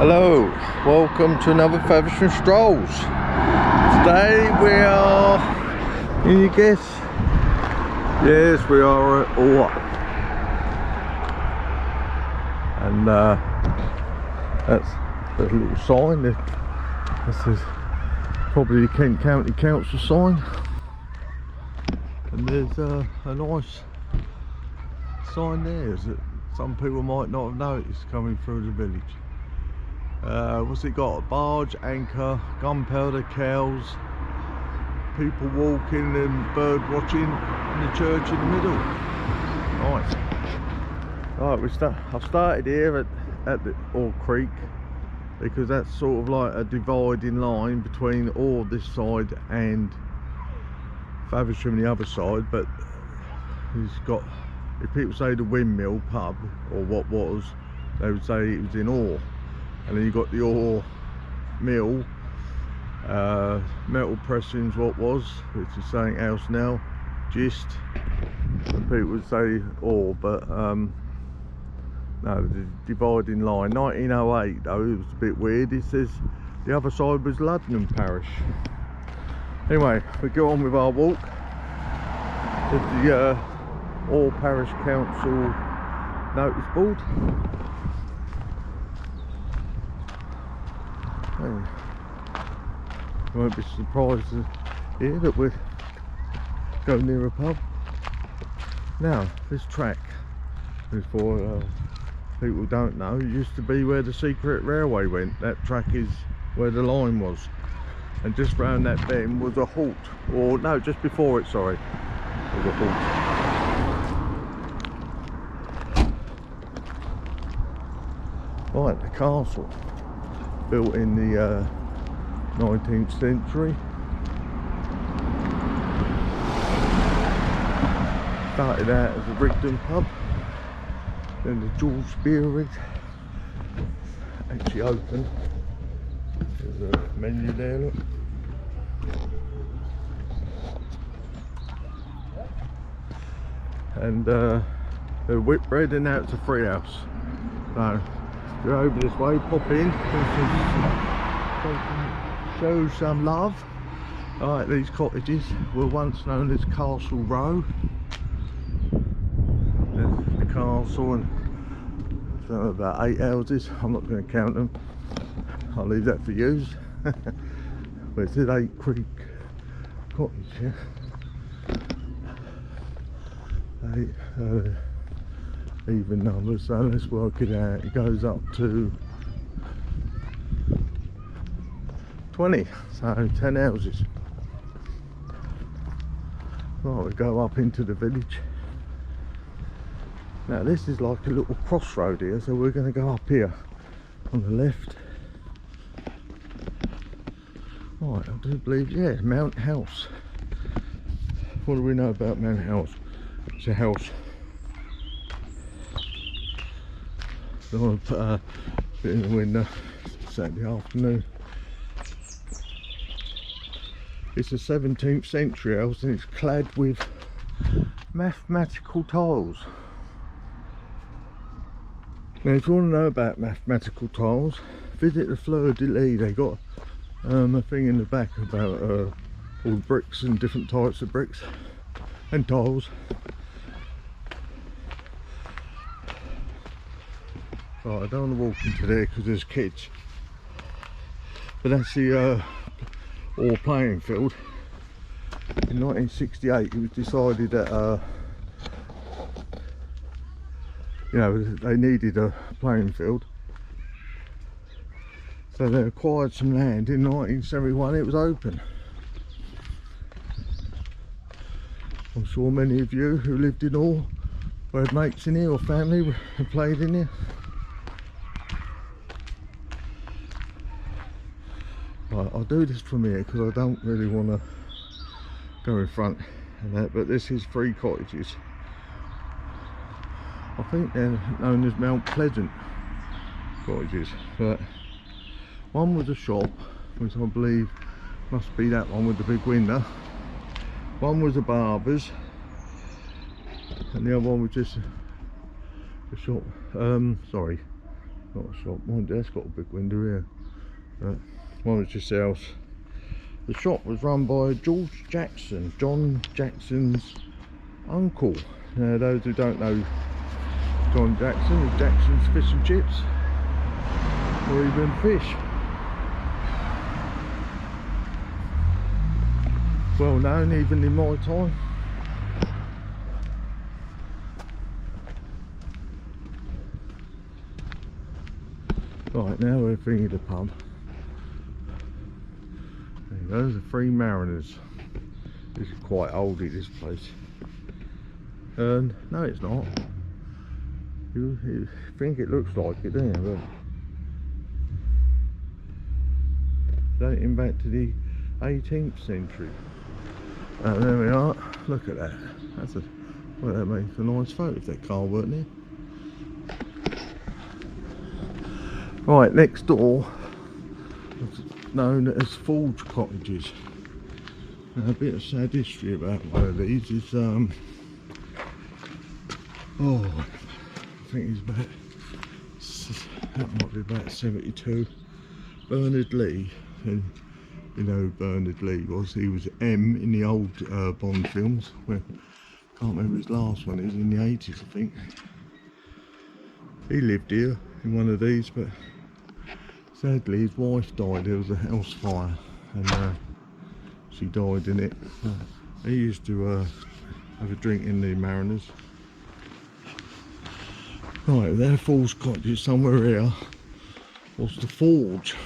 Hello, welcome to another Faversham Strolls. Today we are, can you guess? Yes, we are at Oare. And that's a little sign. This is probably the Kent County Council sign. And there's a nice sign there that some people might not have noticed coming through the village. What's it got? A barge, anchor, gunpowder, cows, people walking and bird watching, and the church in the middle. Nice. Right, I've started here at the Oare Creek because that's sort of like a dividing line between Oare this side and Faversham the other side. But he's got, if people say the windmill pub or what was, they would say it was in Oare. And then you got the Oare mill, metal pressings what was, which is something else now, gist, and people would say Oare, but no, the dividing line. 1908 though, it was a bit weird. It says the other side was Luddenham parish. Anyway, we go on with our walk. There's the Oare Parish Council notice board. You won't be surprised here that we're going near a pub. Now, this track, for people who don't know, it used to be where the secret railway went. That track is where the line was. And just round that bend was a halt. Or no, just before it, sorry, was a halt. Right, the castle. Built in the 19th century. Started out as a Rigdon pub, then the George Beer actually opened. There's a menu there, look. And the Whitbread, and now it's a free house. So you're over this way, pop in, show some love. Alright, these cottages were once known as Castle Row. There's the castle, and so about 8 houses. I'm not going to count them, I'll leave that for you. But it's at Oare Creek cottage here. Even numbers, so let's work it out. It goes up to 20, so 10 houses. Right, we go up into the village. Now this is like a little crossroad here, so we're going to go up here on the left. Right, I do believe, yeah, Mount House. What do we know about Mount House? It's a house. So I'm going to put a bit in the window. Saturday afternoon. It's a 17th century house, and it's clad with mathematical tiles. Now if you want to know about mathematical tiles, visit the Fleur de Lis. They got a thing in the back about all bricks and different types of bricks and tiles. Right, I don't want to walk into there because there's kids. But that's the Oare playing field. In 1968 it was decided that you know, they needed a playing field, so they acquired some land. In 1971 it was open. I'm sure many of you who lived in Oare or had mates in here or family and played in here. Right, I'll do this from here because I don't really want to go in front and that, but this is 3 cottages. I think they're known as Mount Pleasant cottages, but one was a shop, which I believe must be that one with the big window. One was a barber's, and the other one was just a shop. Sorry, Not a shop. Mind you, that's got a big window here. One was just the house. The shop was run by George Jackson, John Jackson's uncle. Now, those who don't know John Jackson, is Jackson's Fish and Chips, or even fish. Well known even in my time. Right, now we're thinking of the pub. There you go, the Three Mariners. This is quite oldie, this place. And no, it's not. You think it looks like it, don't you? But dating back to the 18th century. And there we are. Look at that. That's a, well, that makes a nice photo if that car weren't there. Right, next door, it's known as Forge Cottages. Now, a bit of sad history about one of these is, oh, I think he's about, that might be about 72. Bernard Lee, and you know who Bernard Lee was. He was M in the old Bond films. Well, can't remember his last one. It was in the 80s, I think. He lived here in one of these, but sadly his wife died. There was a house fire, and she died in it. He used to have a drink in the Mariners. Right, there, Forge Cottage, somewhere here was the forge.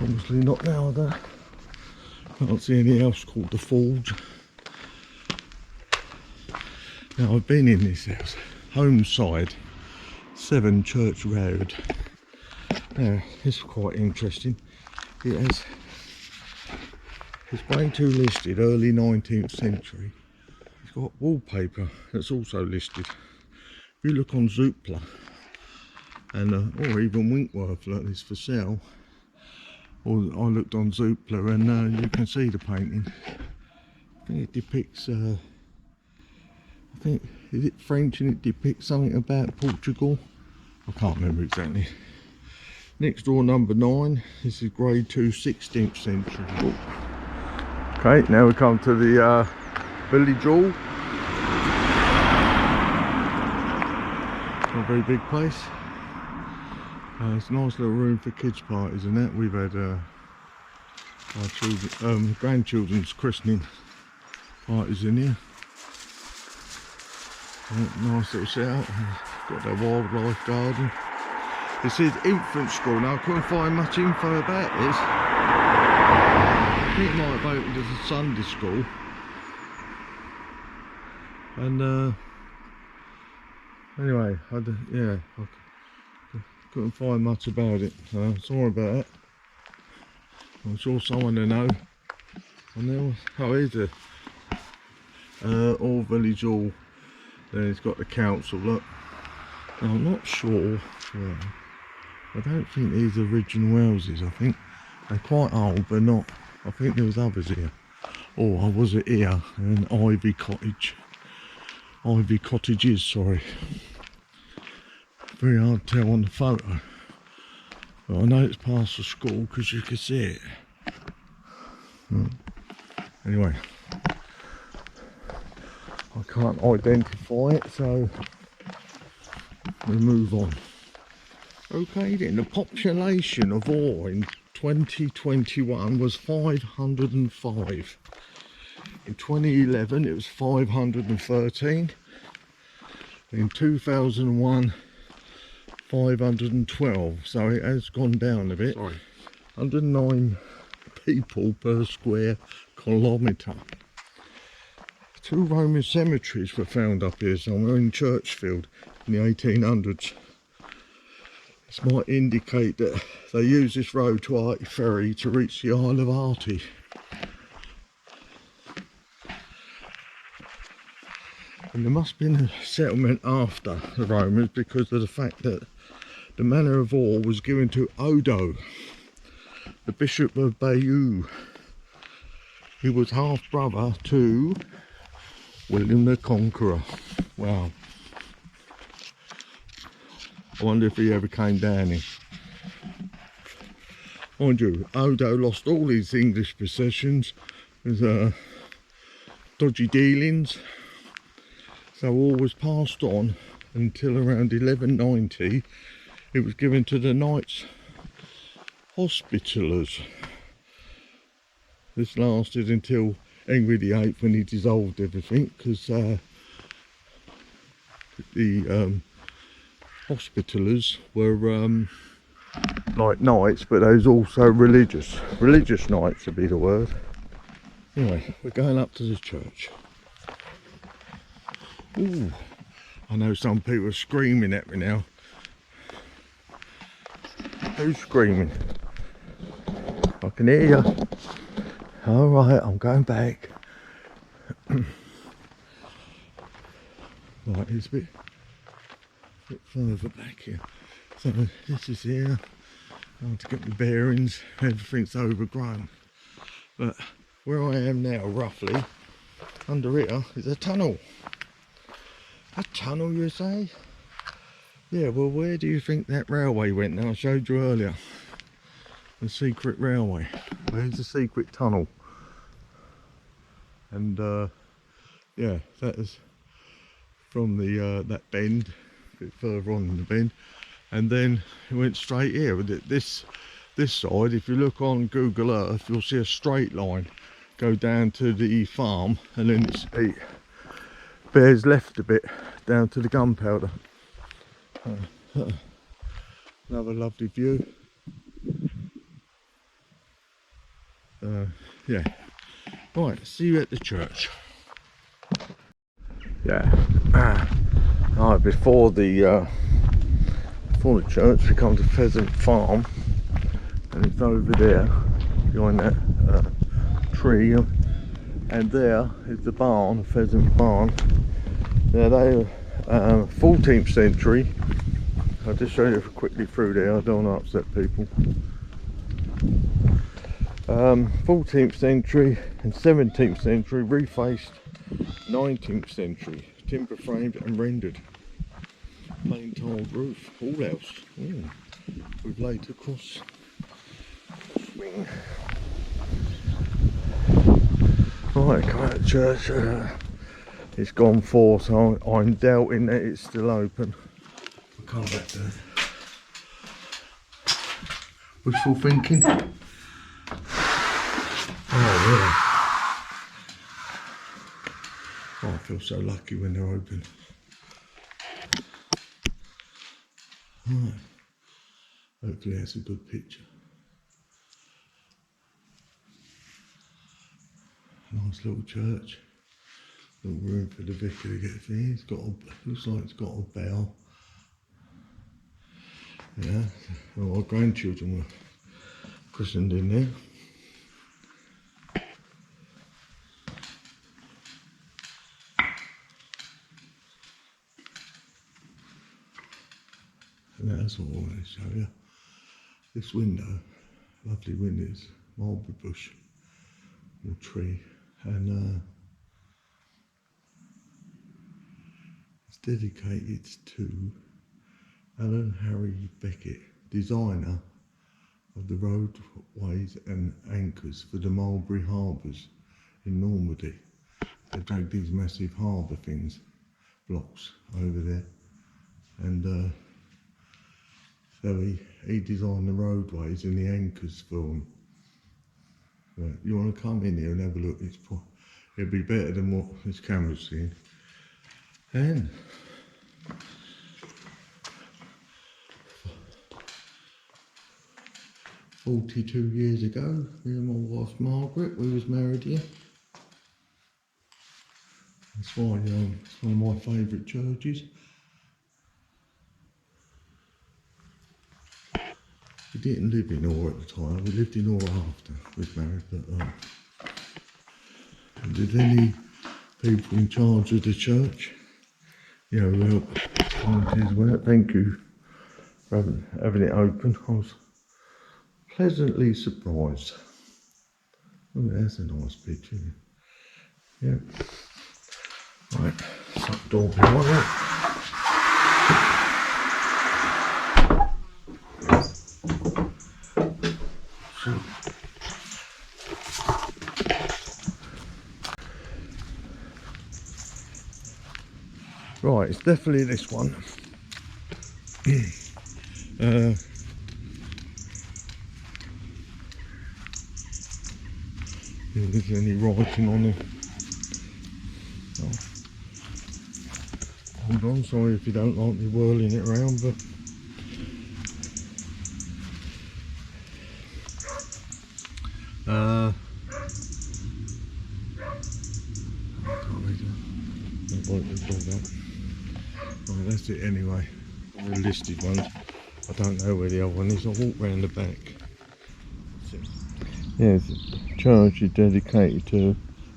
Obviously not now, though. Can't see any else called the Forge. Now, I've been in this house, Homeside, 7 Church Road. Now, it's quite interesting. It has, it's way too listed, early 19th century. It's got wallpaper that's also listed. If you look on Zoopla, and or even Winkworth, look, it's for sale. Or I looked on Zoopla, and you can see the painting. I think it depicts, I think, is it French, and it depicts something about Portugal? I can't remember exactly. Next door, number 9. This is grade 2, 16th century book. Okay, now we come to the village hall. Not a very big place. It's a nice little room for kids' parties and that. We've had our children, grandchildren's christening parties in here. Nice little setup. Got their wildlife garden. This is infant school. Now I couldn't find much info about this. I think it might have opened as a Sunday school. And anyway, I couldn't find much about it, so sorry about that. I'm sure someone will know. And there was, oh, here's the Oare Village Hall. Then it's got the council, look. Now, I'm not sure, well, I don't think these are original houses. I think they're quite old, but not. I think there was others here. Oh, I was it here, an Ivy Cottage. Ivy Cottages, sorry. Very hard to tell on the photo. But I know it's past the school because you can see it. Anyway, I can't identify it, so we'll move on. Okay then, the population of Oare in 2021 was 505. In 2011 it was 513. In 2001 512, so it has gone down a bit. Sorry. 109 people per square kilometre. 2 Roman cemeteries were found up here somewhere in Churchfield in the 1800s. This might indicate that they used this road to Harty Ferry to reach the Isle of Harty. And there must have been a settlement after the Romans because of the fact that the manor of Oare was given to Odo, the Bishop of Bayeux, who was half brother to William the Conqueror. Wow. I wonder if he ever came down here. Mind you, Odo lost all his English possessions with dodgy dealings, so all was passed on until around 1190. It was given to the Knights Hospitallers. This lasted until Henry VIII, when he dissolved everything, because the Hospitallers were like knights, but they was also religious knights would be the word. Anyway, we're going up to the church. Ooh, I know some people are screaming at me now. Who's screaming? I can hear you. Alright, I'm going back. Right, it's a bit further back here. So this is here. I want to get my bearings. Everything's overgrown. But where I am now, roughly, under here is a tunnel. A tunnel, you say? Yeah, well, where do you think that railway went now? I showed you earlier. The secret railway. Where's the secret tunnel? And yeah, that is from the that bend, a bit further on in the bend, and then it went straight here. With it, this side, if you look on Google Earth, you'll see a straight line go down to the farm, and then it bears left a bit down to the gunpowder. Another lovely view. Yeah. Right, see you at the church. Yeah. Right, before the church, we come to Pheasant Farm, and it's over there behind that tree, and there is the barn, the Pheasant Barn. Now they were 14th century. I'll just show you quickly through there. I don't want to upset people. 14th century and 17th century, refaced 19th century, timber framed and rendered, plain tiled roof, all else. We've laid across swing. Right, come out of church. It's gone 4, so I'm doubting that it's still open. We'll come back there. Wishful thinking. Oh, really? Oh, I feel so lucky when they're open. Right. Hopefully that's a good picture. Nice little church. Little room for the vicar to get through. It's got looks like it's got a bell. Yeah, our grandchildren were christened in there. And that's what I want to show you. This window, lovely windows, mulberry bush or tree, and it's dedicated to Alan Harry Beckett, designer of the roadways and anchors for the Mulberry Harbours in Normandy. They drag these massive harbour things, blocks over there, and so he designed the roadways and the anchors for them. But you want to come in here and have a look, it'll be better than what this camera's seeing. And 42 years ago, me and my wife Margaret, we was married here. That's why it's one of my favourite churches. We didn't live in Oare at the time, we lived in Oare after we was married, but did any people in charge of the church, you know, help volunteers work? Thank you for having it open. I was pleasantly surprised. Oh, that's a nice picture. Yeah. Right, that door behind it. Right, it's definitely this one. If there's any writing on it. Oh. Hold on, sorry if you don't like me whirling it around, but I can't read it. I'll wipe the dog up. Right, that's it anyway. All the listed ones. I don't know where the other one is. I'll walk round the back. Yeah, it's a church is dedicated to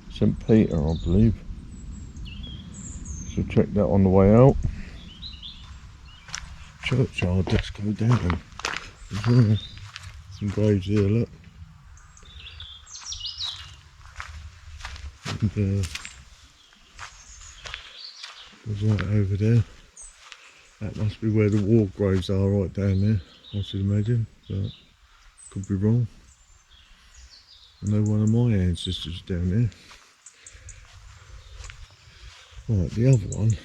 St. Peter, I believe. So check that on the way out. Churchyard, let's go down. Some graves here, look. And there's right over there. That must be where the war graves are, right down there, I should imagine, but could be wrong. I know one of my ancestors down there. Right, the other one,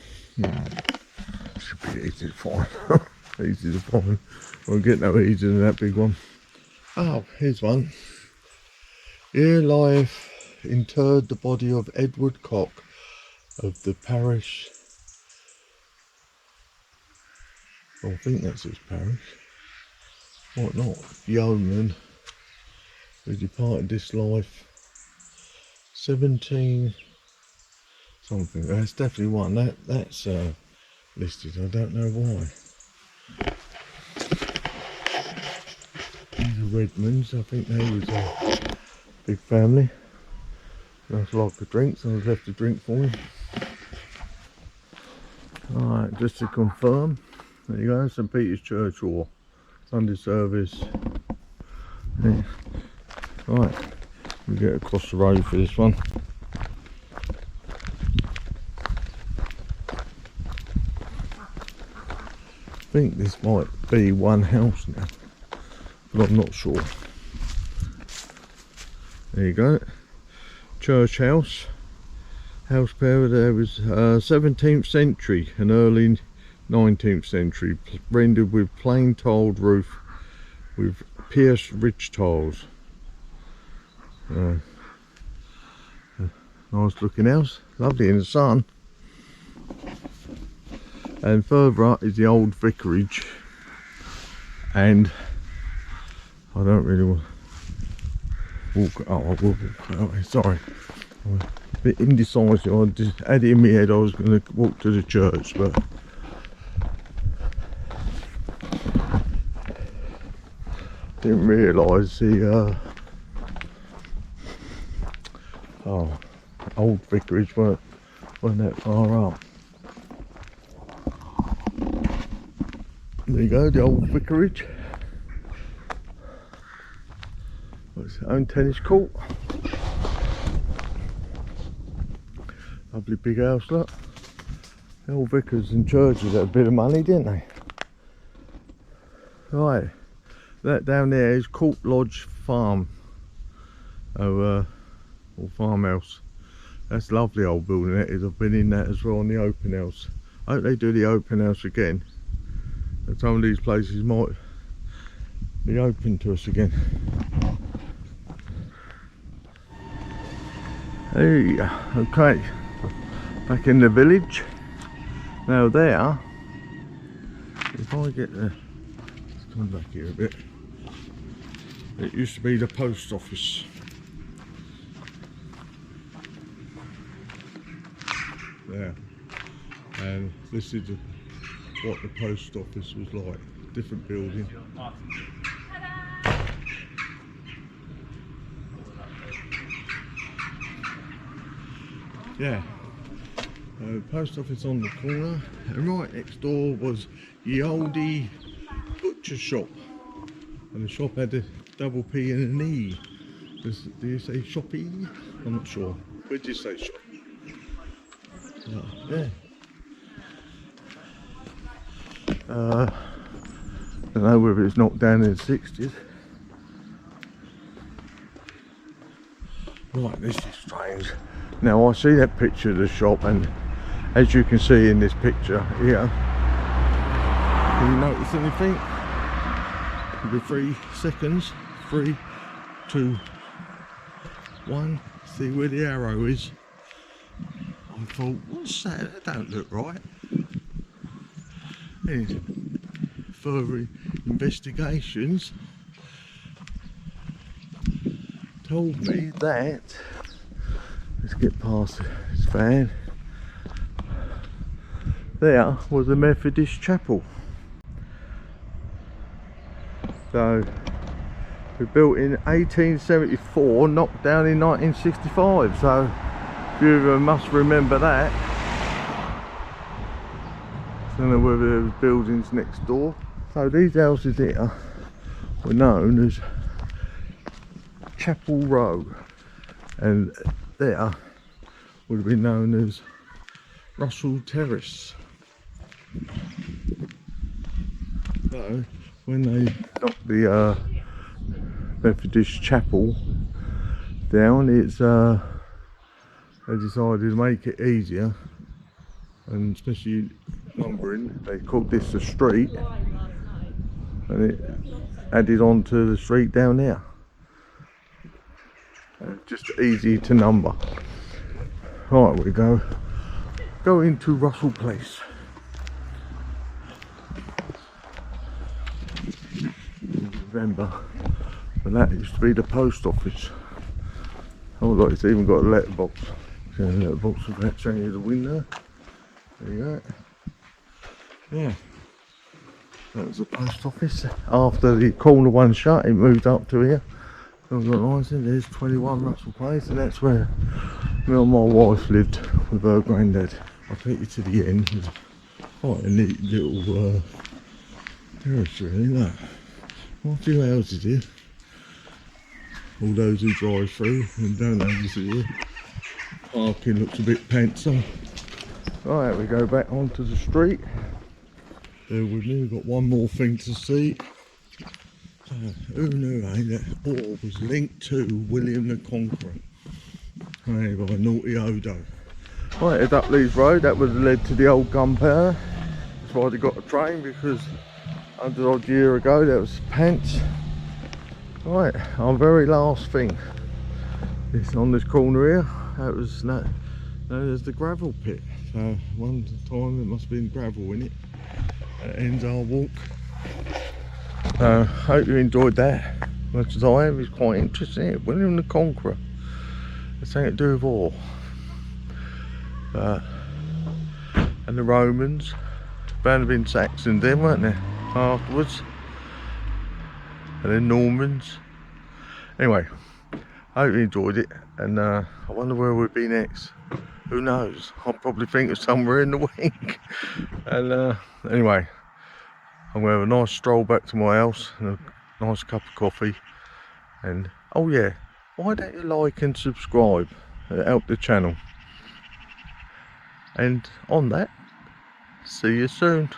should be easy to find. Easy to find. Won't get no easier than that big one. Oh, here's one. Here lieth interred the body of Edward Cock of the parish. I think that's his parish. What not? Yeoman, who departed this life 17 something. That's definitely one. That's listed. I don't know why. These are Redmonds. I think they was a big family. Nice like a drink, so I've left a drink for him. Alright, just to confirm, there you go, St. Peter's Church or Sunday service. Yeah. Right, we get across the road for this one. I think this might be one house now, but I'm not sure. There you go, church house. House pair there was 17th century and early 19th century, rendered with plain tiled roof with pierced ridge tiles. Nice looking house, lovely in the sun. And further up is the old vicarage, and I don't really want to walk. Oh, I will walk that way. Sorry, I'm a bit indecisive. I just had it in my head I was going to walk to the church, but didn't realise the old vicarage weren't that far up. There you go, the old vicarage. Got its own tennis court. Lovely big house, look. The old vicars and churches had a bit of money, didn't they? Right, that down there is Court Lodge Farm, or farmhouse. That's a lovely old building that is. I've been in that as well, on the open house. I hope they do the open house again. And some of these places might be open to us again. Hey, okay, back in the village. Now there, if I get the, let's come back here a bit. It used to be the post office. There, and this is what the post office was like. Different building. Yeah, post office on the corner, and right next door was the oldie butcher shop, and the shop had a double P and an E. Do you say shoppy? I'm not sure. Where do you say shop? Yeah. I don't know whether it's knocked down in the 60s. Right, this is strange. Now I see that picture of the shop, and as you can see in this picture here, can you notice anything? Every 3 seconds, 3, 2, 1. See where the arrow is? I thought, what's that? That don't look right. And further investigations told me that, let's get past this van, there was a Methodist chapel. So, it was built in 1874, knocked down in 1965, so a few of them must remember that. I don't know whether there was buildings next door. So these houses here were known as Chapel Row, and there would have been known as Russell Terrace. So when they knocked the Methodist chapel down, it's they decided to make it easier, and especially numbering, they called this a street, and it added on to the street down there. Just easy to number. Right, we go into Russell Place. Remember, and that used to be the post office. Oh look, it's even got a letterbox. So a letterbox with that change of the window. There you go. Yeah. That was the post office. After the corner one shut, it moved up to here. So I've got nice in there's 21 Russell Place, and that's where me and my wife lived with her granddad. I'll take you to the end. It's quite a neat little terrace really, look. Quite a few houses here. All those who drive through and don't notice it here. Parking looks a bit pants on. Right, we go back onto the street. There with me, we've got one more thing to see. Who knew, that Oare was linked to William the Conqueror, by naughty Odo. Right, it's up Leeds Road, that was led to the old gunpowder. That's why they got a train, because 100 odd year ago there was pants. Right, our very last thing. It's on this corner here, that was known as the gravel pit. So one time there must have been gravel in it. That ends our walk. Hope you enjoyed that much as I have. It's quite interesting. William the Conqueror. It's something to do with war. And the Romans, bound to have been Saxons then, weren't they? Afterwards. And then Normans. Anyway, I hope you enjoyed it. And I wonder where we'll be next. Who knows? I'll probably think of somewhere in the week. And anyway, I'm going to have a nice stroll back to my house and a nice cup of coffee. And oh yeah, why don't you like and subscribe? It'll help the channel. And on that, see you soon.